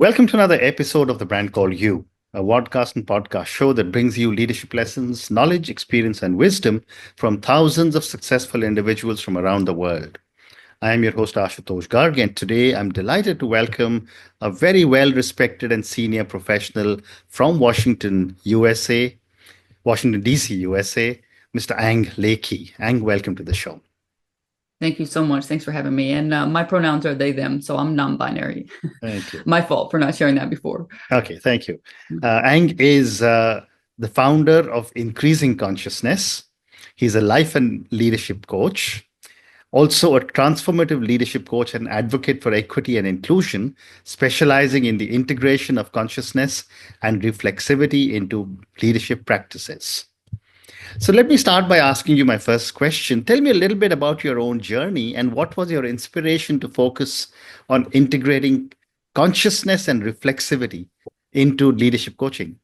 Welcome to another episode of The Brand Called You, a podcast and podcast show that brings you leadership lessons, knowledge, experience, and wisdom from thousands of successful individuals from around the world. I am your host, Ashutosh Garg, and today I'm delighted to welcome a very well respected and senior professional from Washington, D.C., USA, Mr. Aang Lakey. Aang, welcome to the show. Thank you so much. Thanks for having me. And my pronouns are they, them, so I'm non-binary. Thank you. My fault for not sharing that before. Okay, thank you. Aang is the founder of Increasing Consciousness. He's a life and leadership coach, also a transformative leadership coach and advocate for equity and inclusion, specializing in the integration of consciousness and reflexivity into leadership practices. So let me start by asking you my first question. Tell me a little bit about your own journey and what was your inspiration to focus on integrating consciousness and reflexivity into leadership coaching?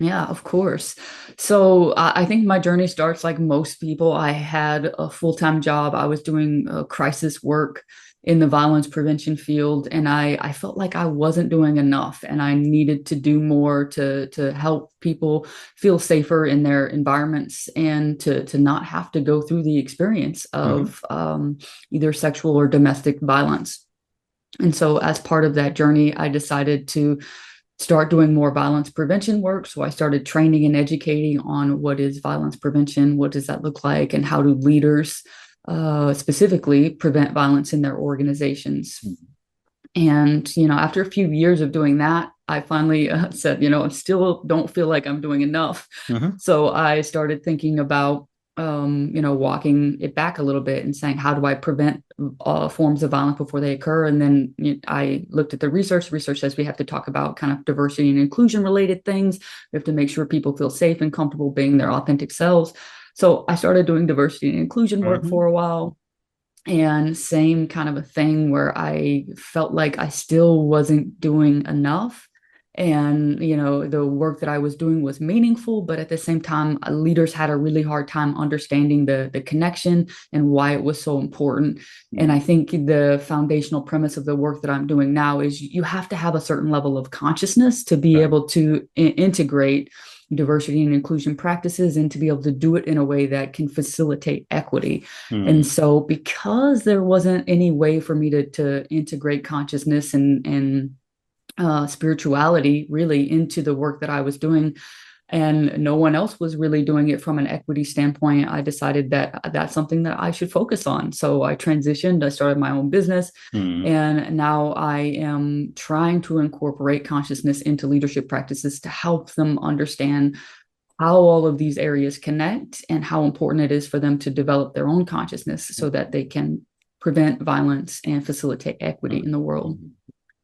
Yeah, of course. So I think my journey starts like most people. I had a full-time job. I was doing crisis work in the violence prevention field, and I felt like I wasn't doing enough, and I needed to do more to help people feel safer in their environments and to not have to go through the experience Mm-hmm. of either sexual or domestic violence. And so, as part of that journey, I decided to start doing more violence prevention work. So I started training and educating on what is violence prevention, what does that look like, and how do leaders specifically prevent violence in their organizations. And, after a few years of doing that, I finally said, I still don't feel like I'm doing enough. Mm-hmm. So I started thinking about, walking it back a little bit and saying, how do I prevent forms of violence before they occur? And then I looked at the research. Research says we have to talk about kind of diversity and inclusion related things. We have to make sure people feel safe and comfortable being their authentic selves. So I started doing diversity and inclusion work Mm-hmm. for a while. And same kind of a thing where I felt like I still wasn't doing enough. And, the work that I was doing was meaningful, but at the same time, leaders had a really hard time understanding the connection and why it was so important. And I think the foundational premise of the work that I'm doing now is you have to have a certain level of consciousness to be Right. able to integrate diversity and inclusion practices and to be able to do it in a way that can facilitate equity. And Mm. so because there wasn't any way for me to integrate consciousness and spirituality really into the work that I was doing, and no one else was really doing it from an equity standpoint, I decided that that's something that I should focus on. So I transitioned, I started my own business, Mm. and now I am trying to incorporate consciousness into leadership practices to help them understand how all of these areas connect and how important it is for them to develop their own consciousness so that they can prevent violence and facilitate equity Mm. in the world.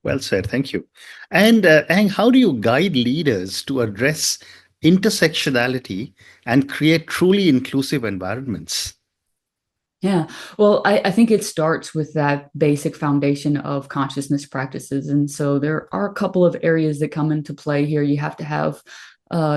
Well said. Thank you. And Aang, how do you guide leaders to address intersectionality and create truly inclusive environments? Yeah. Well, I think it starts with that basic foundation of consciousness practices. And so there are a couple of areas that come into play here. You have to have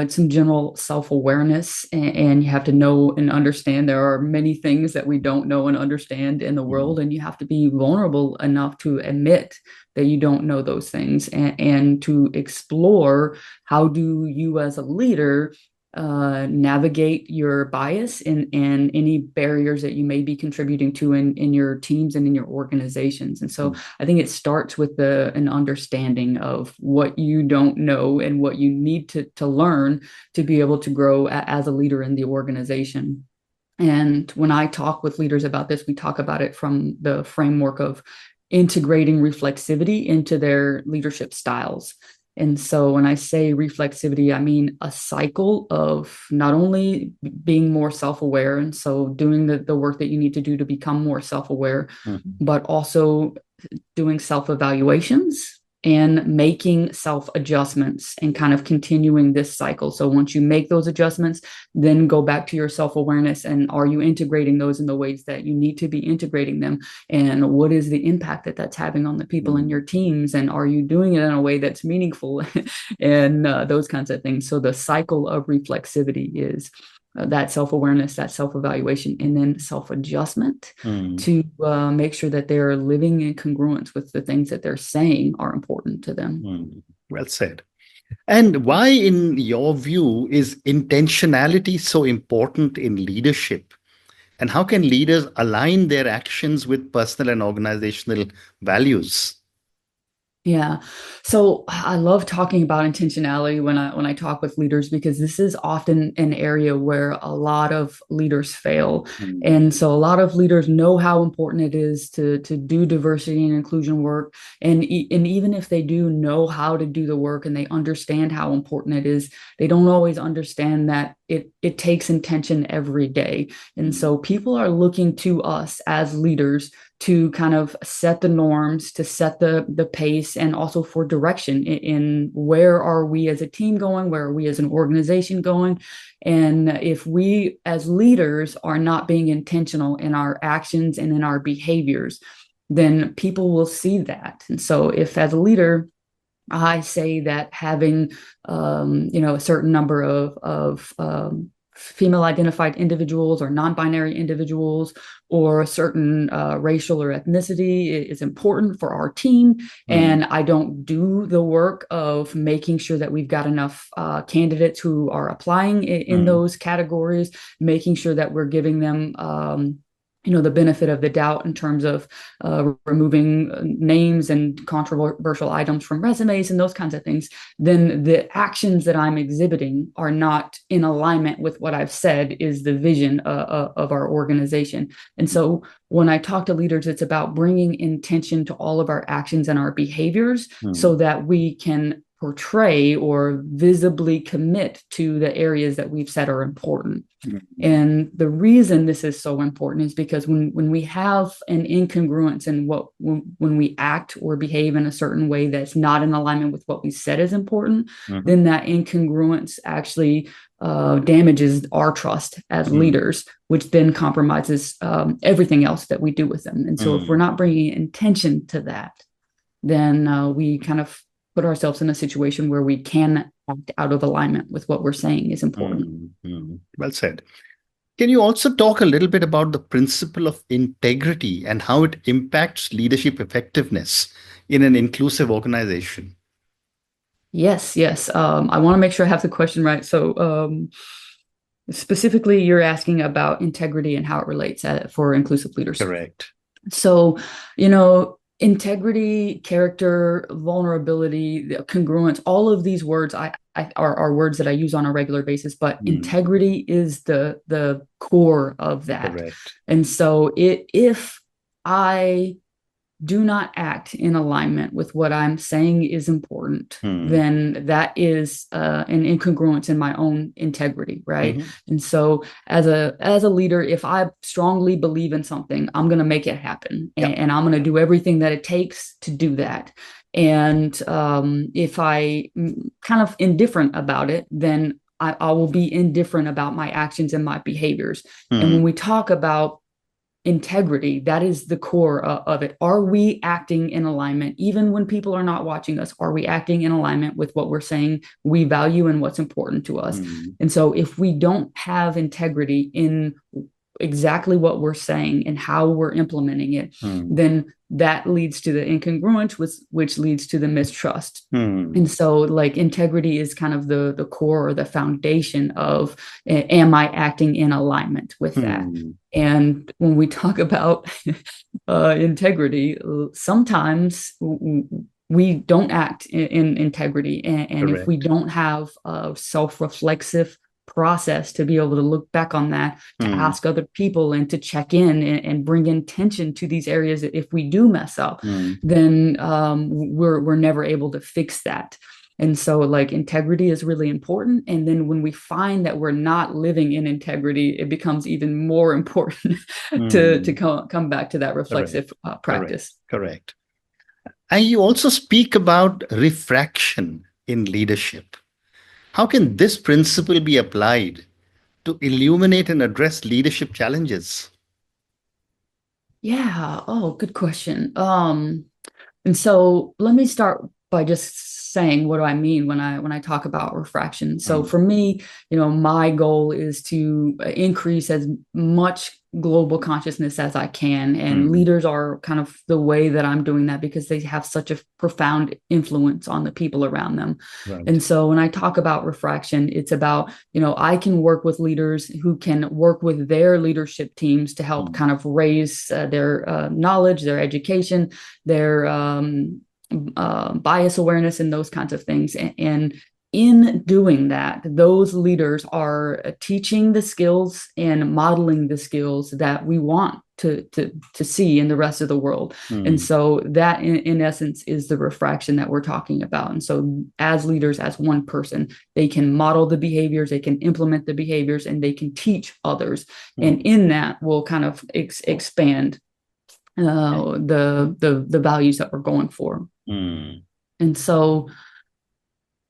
some general self-awareness, and you have to know and understand there are many things that we don't know and understand in the Mm. world. And you have to be vulnerable enough to admit that you don't know those things, and to explore how do you as a leader navigate your bias and any barriers that you may be contributing to in your teams and in your organizations. And so Mm. I think it starts with an understanding of what you don't know and what you need to learn to be able to grow as a leader in the organization. And when I talk with leaders about this, we talk about it from the framework of integrating reflexivity into their leadership styles. And so when I say reflexivity, I mean a cycle of not only being more self aware, and so doing the work that you need to do to become more self aware, Mm. but also doing self evaluations and making self adjustments and kind of continuing this cycle. So once you make those adjustments, then go back to your self awareness, and are you integrating those in the ways that you need to be integrating them? And what is the impact that that's having on the people in Mm. your teams? And are you doing it in a way that's meaningful and those kinds of things? So the cycle of reflexivity is that self-awareness, that self-evaluation, and then self-adjustment to make sure that they're living in congruence with the things that they're saying are important to them. Well said. And why, in your view, is intentionality so important in leadership? And how can leaders align their actions with personal and organizational values? Yeah. So I love talking about intentionality when I talk with leaders, because this is often an area where a lot of leaders fail. And so a lot of leaders know how important it is to do diversity and inclusion work. And even if they do know how to do the work and they understand how important it is, they don't always understand that it takes intention every day. And so people are looking to us as leaders to kind of set the norms, to set the pace, and also for direction in where are we as a team going, where are we as an organization going. And if we as leaders are not being intentional in our actions and in our behaviors, then people will see that. And so if as a leader, I say that having a certain number of female identified individuals or non-binary individuals or a certain racial or ethnicity is important for our team. And I don't do the work of making sure that we've got enough candidates who are applying in those categories, making sure that we're giving them the benefit of the doubt in terms of removing names and controversial items from resumes and those kinds of things, then the actions that I'm exhibiting are not in alignment with what I've said is the vision of our organization. And so when I talk to leaders, it's about bringing intention to all of our actions and our behaviors so that we can portray or visibly commit to the areas that we've said are important. And the reason this is so important is because when we have an incongruence in when we act or behave in a certain way that's not in alignment with what we said is important, then that incongruence actually damages our trust as leaders, which then compromises everything else that we do with them. And so if we're not bringing intention to that, then we kind of put ourselves in a situation where we can act out of alignment with what we're saying is important. Well said. Can you also talk a little bit about the principle of integrity and how it impacts leadership effectiveness in an inclusive organization? Yes. I want to make sure I have the question right. So specifically, you're asking about integrity and how it relates for inclusive leaders. Correct. So, integrity, character, vulnerability, congruence, all of these words are words that I use on a regular basis, but integrity is the core of that. Correct. And so if I do not act in alignment with what I'm saying is important, then that is an incongruence in my own integrity, right? And so as a leader, if I strongly believe in something, I'm going to make it happen, and I'm going to do everything that it takes to do that. And if I kind of indifferent about it, then I will be indifferent about my actions and my behaviors. And when we talk about integrity, that is the core of it. Are we acting in alignment even when people are not watching us? Are we acting in alignment with what we're saying we value and what's important to us? And so if we don't have integrity in exactly what we're saying and how we're implementing it, then that leads to the incongruence, which leads to the mistrust. And so like integrity is kind of the core or the foundation of, am I acting in alignment with that? And when we talk about integrity, sometimes we don't act in integrity. And if we don't have a self-reflexive process to be able to look back on that, to ask other people and to check in and bring intention to these areas, that if we do mess up, then we're never able to fix that. And so like integrity is really important. And then when we find that we're not living in integrity, it becomes even more important to come back to that reflexive practice. Correct. And you also speak about refraction in leadership. How can this principle be applied to illuminate and address leadership challenges? Yeah. Oh, good question. And so let me start by just saying what do I mean when I talk about refraction. So for me, my goal is to increase as much global consciousness as I can, and leaders are kind of the way that I'm doing that because they have such a profound influence on the people around them. Right. And so when I talk about refraction, it's about, I can work with leaders who can work with their leadership teams to help kind of raise their knowledge, their education, their bias awareness, and those kinds of things. And in doing that, those leaders are teaching the skills and modeling the skills that we want to see in the rest of the world. And so that in essence is the refraction that we're talking about. And so as leaders, as one person, they can model the behaviors, they can implement the behaviors, and they can teach others. And in that will kind of expand the values that we're going for. And so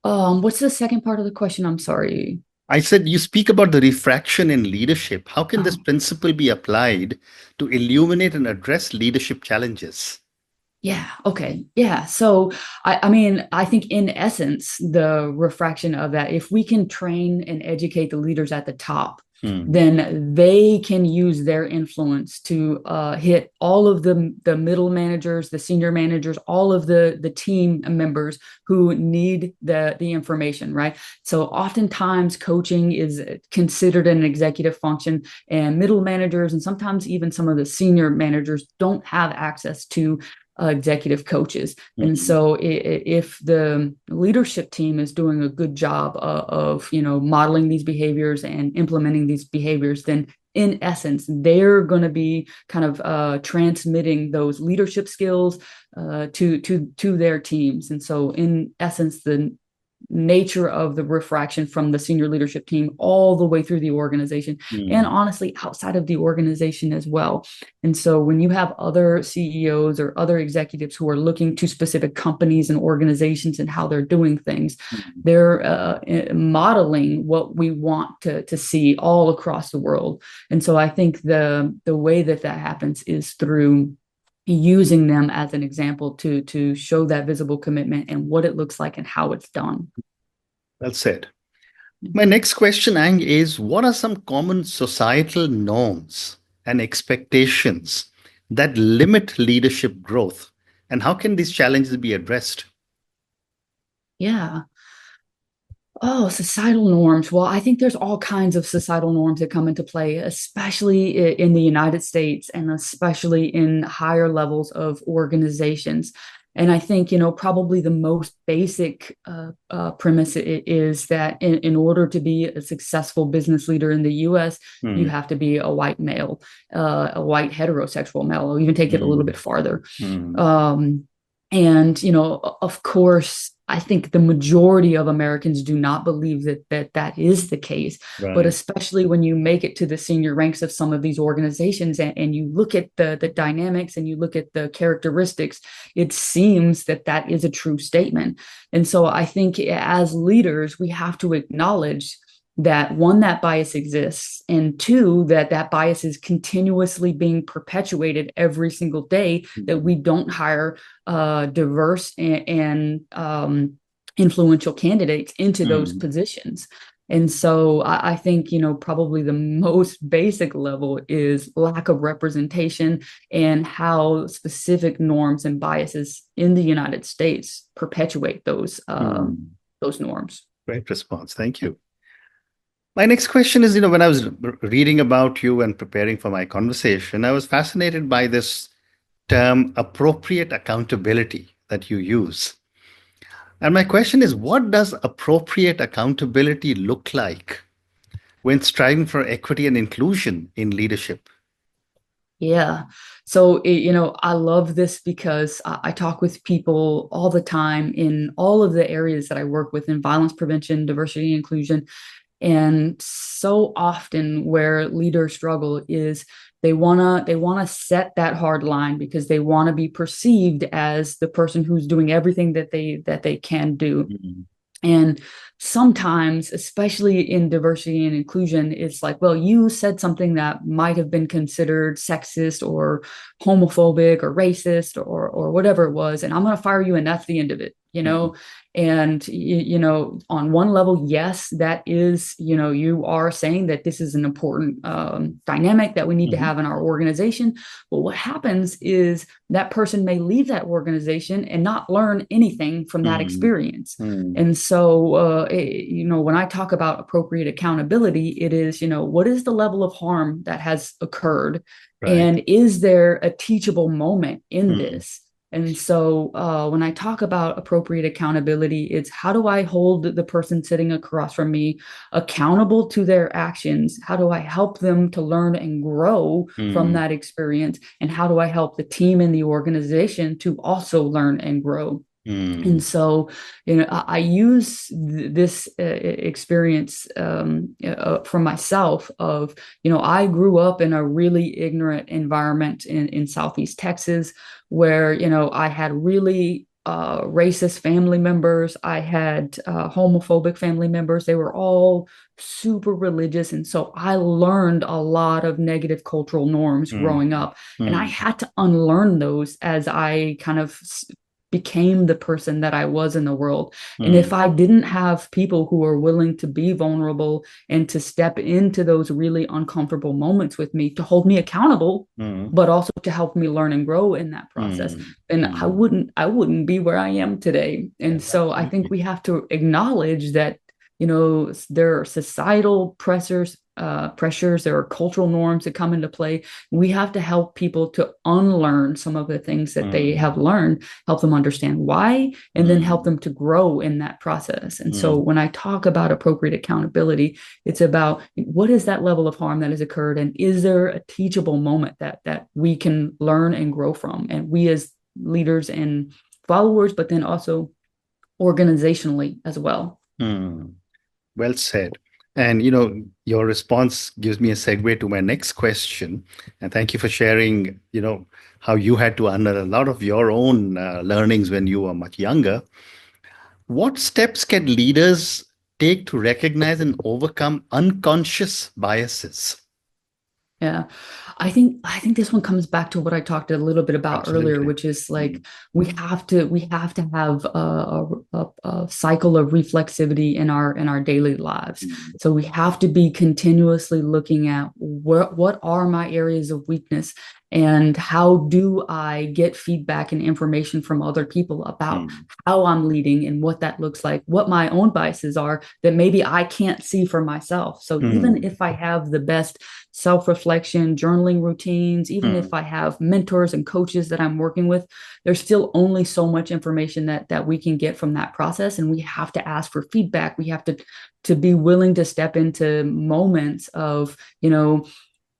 what's the second part of the question? I'm sorry. I said you speak about the refraction in leadership. How can this principle be applied to illuminate and address leadership challenges? Yeah. Okay. Yeah. So, I mean, I think in essence, the refraction of that, if we can train and educate the leaders at the top, then they can use their influence to hit all of the middle managers, the senior managers, all of the team members who need the information, right? So oftentimes coaching is considered an executive function, and middle managers and sometimes even some of the senior managers don't have access to executive coaches. And so if the leadership team is doing a good job of modeling these behaviors and implementing these behaviors, then in essence, they're going to be kind of transmitting those leadership skills to their teams. And so in essence, the nature of the refraction from the senior leadership team all the way through the organization, and honestly outside of the organization as well. And so when you have other CEOs or other executives who are looking to specific companies and organizations and how they're doing things, they're modeling what we want to see all across the world. And so I think the way that happens is through using them as an example to show that visible commitment and what it looks like and how it's done. Well said. My next question, Aang, is what are some common societal norms and expectations that limit leadership growth, and how can these challenges be addressed? Yeah. Oh, societal norms. Well, I think there's all kinds of societal norms that come into play, especially in the United States and especially in higher levels of organizations. And I think, probably the most basic premise is that in order to be a successful business leader in the US, you have to be a white male, a white heterosexual male, or even take it a little bit farther. And, of course, I think the majority of Americans do not believe that is the case. Right. But especially when you make it to the senior ranks of some of these organizations and you look at the dynamics and you look at the characteristics, it seems that is a true statement. And so I think as leaders, we have to acknowledge that one, that bias exists, and two, that bias is continuously being perpetuated every single day, that we don't hire diverse and influential candidates into those positions. And so I think, probably the most basic level is lack of representation and how specific norms and biases in the United States perpetuate those norms. Great response. Thank you. My next question is, when I was reading about you and preparing for my conversation, I was fascinated by this term appropriate accountability that you use. And my question is, what does appropriate accountability look like when striving for equity and inclusion in leadership? Yeah. So, I love this because I talk with people all the time in all of the areas that I work with in violence prevention, diversity, and inclusion. And so often where leaders struggle is they want to set that hard line because they want to be perceived as the person who's doing everything that they can do. And sometimes, especially in diversity and inclusion, it's like, well, you said something that might have been considered sexist or homophobic or racist or whatever it was, and I'm going to fire you, and that's the end of it. you Mm-hmm. know, and, you know, on one level, yes, that is, you know, you are saying that this is an important dynamic that we need to Mm-hmm. have in our organization. But what happens is that person may leave that organization and not learn anything from that experience. Mm-hmm. And so, you know, when I talk about appropriate accountability, it is, you know, what is the level of harm that has occurred? Right. And is there a teachable moment in Mm-hmm. this? And so when I talk about appropriate accountability, it's how do I hold the person sitting across from me accountable to their actions? How do I help them to learn and grow from that experience? And how do I help the team in the organization to also learn and grow? Mm-hmm. And so, you know, I use this experience from myself of, you know, I grew up in a really ignorant environment in Southeast Texas where, you know, I had really racist family members. I had homophobic family members. They were all super religious. And so I learned a lot of negative cultural norms growing up. And I had to unlearn those as I kind of became the person that I was in the world. And if I didn't have people who are willing to be vulnerable and to step into those really uncomfortable moments with me to hold me accountable, but also to help me learn and grow in that process, then I wouldn't be where I am today. And Yes, so I think absolutely. we have to acknowledge that, you know, there are societal pressures, there are cultural norms that come into play. We have to help people to unlearn some of the things that they have learned, help them understand why, and then help them to grow in that process. And so when I talk about appropriate accountability, it's about what is that level of harm that has occurred, and is there a teachable moment that we can learn and grow from, and we as leaders and followers, but then also organizationally as well. Well said. And your response gives me a segue to my next question. And thank you for sharing, how you had to unearth a lot of your own learnings when you were much younger. What steps can leaders take to recognize and overcome unconscious biases? Yeah. I think this one comes back to what I talked a little bit about earlier, Absolutely. which is like we have to have a cycle of reflexivity in our daily lives. Mm, So we have to be continuously looking at what are my areas of weakness, and how do I get feedback and information from other people about mm, how I'm leading and what that looks like, what my own biases are that maybe I can't see for myself. So even mm, if I have the best self-reflection, journaling routines, even mm, if I have mentors and coaches that I'm working with, there's still only so much information that we can get from that process. And we have to ask for feedback. We have to be willing to step into moments of,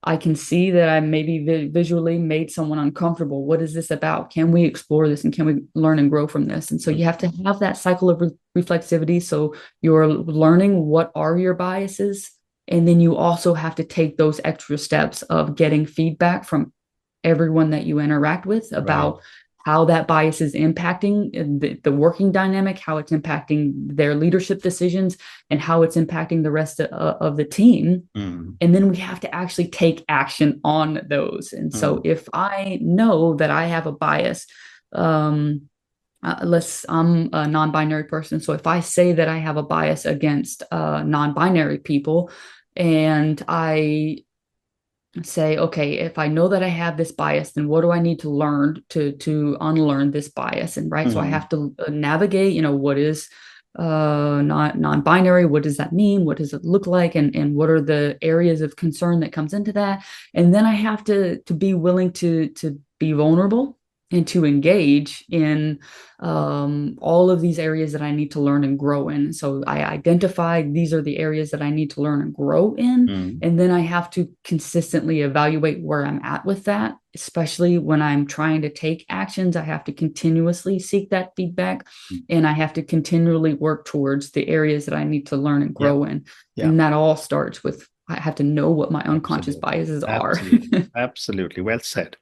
I can see that I maybe visually made someone uncomfortable. What is this about? Can we explore this, and can we learn and grow from this? And so you have to have that cycle of reflexivity. So you're learning what are your biases. And then you also have to take those extra steps of getting feedback from everyone that you interact with right. about how that bias is impacting the working dynamic, how it's impacting their leadership decisions, and how it's impacting the rest of the team. Mm, And then we have to actually take action on those. And so mm, if I know that I have a bias, um, I'm a non-binary person. So if I say that I have a bias against non-binary people, and I say, okay, if I know that I have this bias, then what do I need to learn to unlearn this bias? And right, so I mm, have to navigate, what is not non-binary, what does that mean, what does it look like, and what are the areas of concern that comes into that. And then I have to be willing to be vulnerable and to engage in all of these areas that I need to learn and grow in. So I identify these are the areas that I need to learn and grow in, mm, and then I have to consistently evaluate where I'm at with that, especially when I'm trying to take actions. I have to continuously seek that feedback, mm. and I have to continually work towards the areas that I need to learn and Yeah. grow in. Yeah. And that all starts with I have to know what my unconscious Absolutely. biases are. Absolutely. Absolutely. Well said.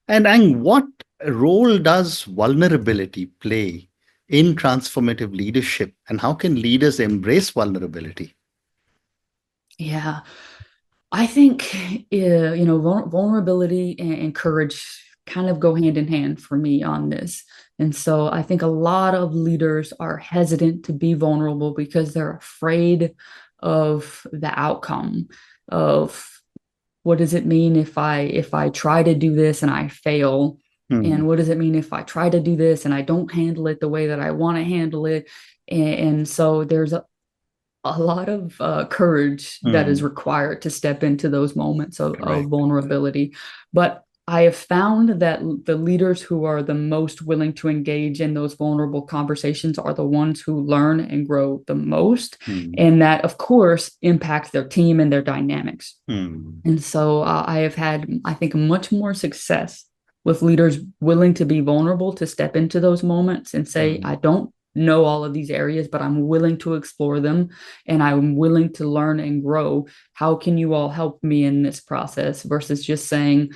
And Ang, what role does vulnerability play in transformative leadership, and how can leaders embrace vulnerability? Yeah. I think vulnerability and courage kind of go hand in hand for me on this. And so I think a lot of leaders are hesitant to be vulnerable because they're afraid of the outcome of what does it mean if I try to do this and I fail? And what does it mean if I try to do this and I don't handle it the way that I want to handle it? And so there's a lot of courage that is required to step into those moments of vulnerability. But I have found that the leaders who are the most willing to engage in those vulnerable conversations are the ones who learn and grow the most. And that, of course, impacts their team and their dynamics. And so I have had, I think, much more success with leaders willing to be vulnerable, to step into those moments and say, I don't know all of these areas, but I'm willing to explore them and I'm willing to learn and grow. How can you all help me in this process? Versus just saying,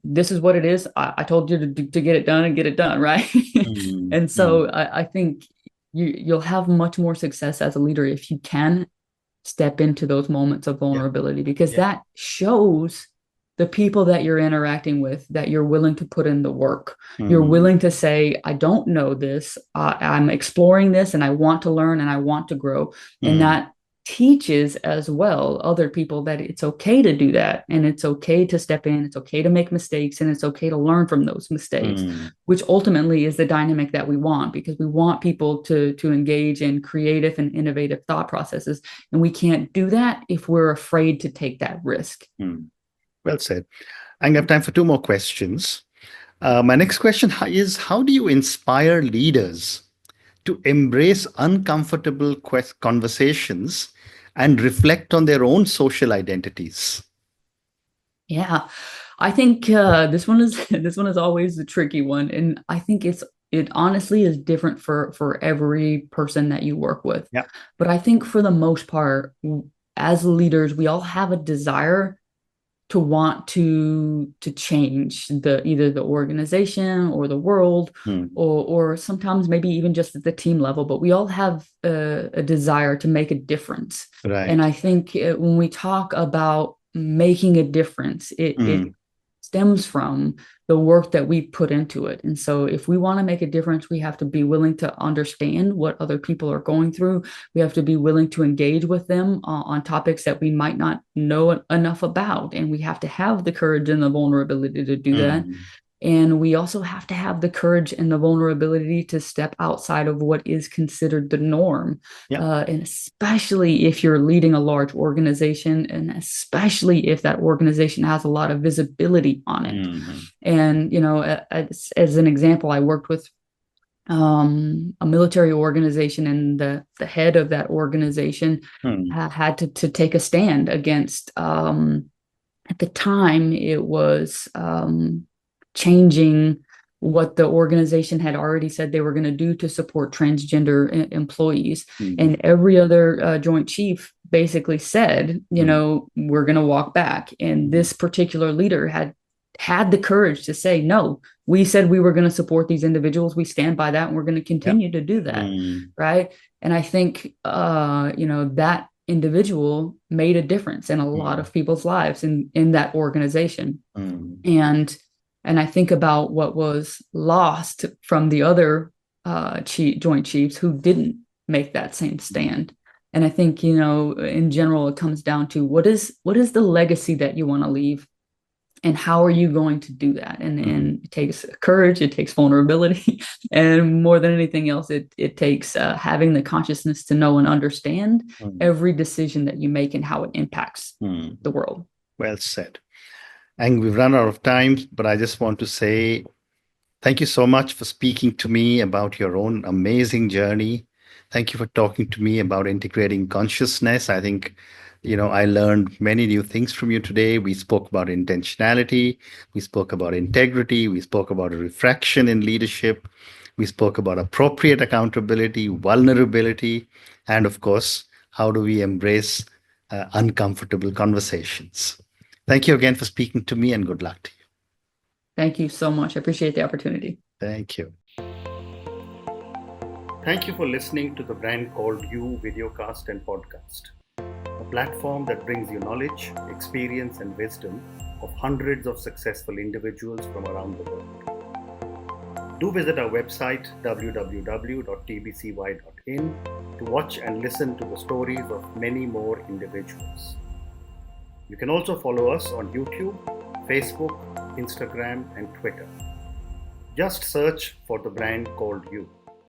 this is what it is. I told you to get it done and get it done, right? And so I think you'll have much more success as a leader if you can step into those moments of vulnerability, because that shows the people that you're interacting with that you're willing to put in the work. You're willing to say, I don't know this. I'm exploring this and I want to learn and I want to grow. And that teaches as well other people that it's okay to do that, and it's okay to step in, it's okay to make mistakes, and it's okay to learn from those mistakes, which ultimately is the dynamic that we want, because we want people to engage in creative and innovative thought processes, and we can't do that if we're afraid to take that risk. Well said. I have time for two more questions. My next question is, how do you inspire leaders to embrace uncomfortable conversations and reflect on their own social identities? Yeah, I think this one is always the tricky one, and I think it honestly is different for every person that you work with. Yeah. But I think for the most part, as leaders, we all have a desire to want to change either the organization or the world, or sometimes maybe even just at the team level, but we all have a desire to make a difference. Right. And I think when we talk about making a difference, it stems from the work that we put into it. And so if we want to make a difference, we have to be willing to understand what other people are going through. We have to be willing to engage with them on topics that we might not know enough about. And we have to have the courage and the vulnerability to do that. And we also have to have the courage and the vulnerability to step outside of what is considered the norm. And especially if you're leading a large organization, and especially if that organization has a lot of visibility on it. And, as an example, I worked with a military organization, and the head of that organization had to take a stand against, at the time, it was changing what the organization had already said they were going to do to support transgender employees. And every other Joint Chief basically said, we're going to walk back. And this particular leader had the courage to say, no, we said we were going to support these individuals. We stand by that, and we're going to continue to do that. Right. And I think, that individual made a difference in a lot of people's lives in that organization. And I think about what was lost from the other Joint Chiefs who didn't make that same stand. And I think, in general, it comes down to what is the legacy that you want to leave, and how are you going to do that? And it takes courage, it takes vulnerability, and more than anything else, it takes having the consciousness to know and understand every decision that you make and how it impacts the world. Well said. And we've run out of time, but I just want to say thank you so much for speaking to me about your own amazing journey. Thank you for talking to me about integrating consciousness. I think, I learned many new things from you today. We spoke about intentionality. We spoke about integrity. We spoke about refraction in leadership. We spoke about appropriate accountability, vulnerability, and of course, how do we embrace uncomfortable conversations. Thank you again for speaking to me, and good luck to you. Thank you so much. I appreciate the opportunity. Thank you. Thank you for listening to the brand called You Videocast and Podcast, a platform that brings you knowledge, experience, and wisdom of hundreds of successful individuals from around the world. Do visit our website www.tbcy.in to watch and listen to the stories of many more individuals. You can also follow us on YouTube, Facebook, Instagram, and Twitter. Just search for the brand called You.